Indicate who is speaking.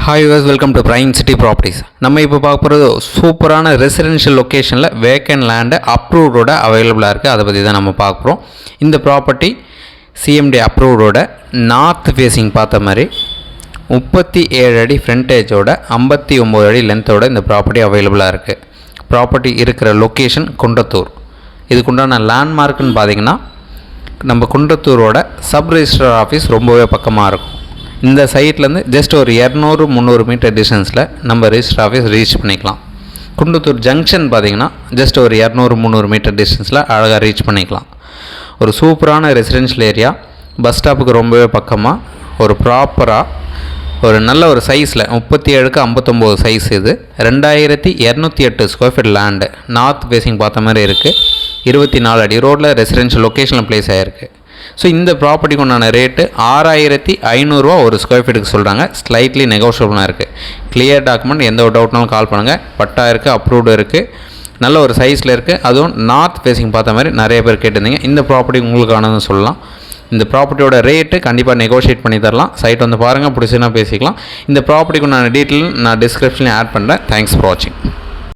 Speaker 1: Hi viewers, welcome to Prime City Properties. நம்ம இப்போ பார்க்க போகிறது சூப்பரான ரெசிடென்ஷியல் லொக்கேஷனில் வேக்கன்ட் லேண்டு அப்ரூவ்டோட அவைலபிளாக இருக்குது. அதை பற்றி தான் நம்ம பார்க்க போகிறோம். இந்த ப்ராப்பர்ட்டி சிஎம்டி அப்ரூவ்டோட நார்த் ஃபேஸிங் பார்த்த மாதிரி 37 அடி ஃப்ரண்டேஜோட 59 அடி லென்த்தோட இந்த ப்ராப்பர்ட்டி அவைலபிளாக இருக்குது. ப்ராப்பர்ட்டி இருக்கிற லொக்கேஷன் குன்றத்தூர். இதுக்குண்டான லேண்ட்மார்க்குன்னு பார்த்தீங்கன்னா நம்ம குன்றத்தூரோட சப் ரிஜிஸ்ட்ரார் ஆஃபீஸ் ரொம்பவே பக்கமாக இருக்கும். இந்த சைட்லேருந்து ஜஸ்ட் ஒரு 200-300 மீட்டர் டிஸ்டன்ஸில் நம்ம ரிஜிஸ்டர் ஆஃபீஸ் ரீச் பண்ணிக்கலாம். குன்றத்தூர் ஜங்ஷன் பார்த்திங்கன்னா ஜஸ்ட் ஒரு 200-300 மீட்டர் டிஸ்டன்ஸில் அழகாக ரீச் பண்ணிக்கலாம். ஒரு சூப்பரான ரெசிடென்ஷியல் ஏரியா, பஸ் ஸ்டாப்புக்கு ரொம்பவே பக்கமாக ஒரு ப்ராப்பராக ஒரு நல்ல ஒரு சைஸில் 37-59 சைஸ். இது 2208 square feet land north facing பார்த்த மாதிரி இருக்குது. 24 அடி ரோட்டில் ரெசிடென்ஷியல் லொக்கேஷனில் ப்ளேஸ் ஆகிருக்கு. ஸோ இந்த ப்ராப்பர்ட்டிக்கு உண்டான ரேட்டு 6500 ஒரு ஸ்கொயர் ஃபீட்டுக்கு சொல்கிறாங்க. ஸ்லைட்லி நெகோஷியபிளாக இருக்குது. கிளியர் டாக்குமெண்ட், எந்த ஒரு டவுட்னாலும் கால் பண்ணுங்கள். பட்டா இருக்குது, அப்ரூவ்டு இருக்குது, நல்ல ஒரு சைஸில் இருக்குது. அதுவும் நார்த் ஃபேஸிங் பார்த்த மாதிரி நிறைய பேர் கேட்டிருந்தீங்க. இந்த ப்ராப்பர்ட்டி உங்களுக்கானதுன்னு சொல்லலாம். இந்த ப்ராப்பர்ட்டியோட ரேட்டு கண்டிப்பாக நெகோஷியேட் பண்ணி தரலாம். சைட் வந்து பாருங்கள், பிடிச்சுன்னா பேசிக்கலாம். இந்த ப்ராப்பர்ட்டிக்கு உண்டான டீட்டெயில் நான் டிஸ்கிரிப்ஷனில் ஆட் பண்ணுறேன். தேங்க்ஸ் ஃபார் வாட்சிங்.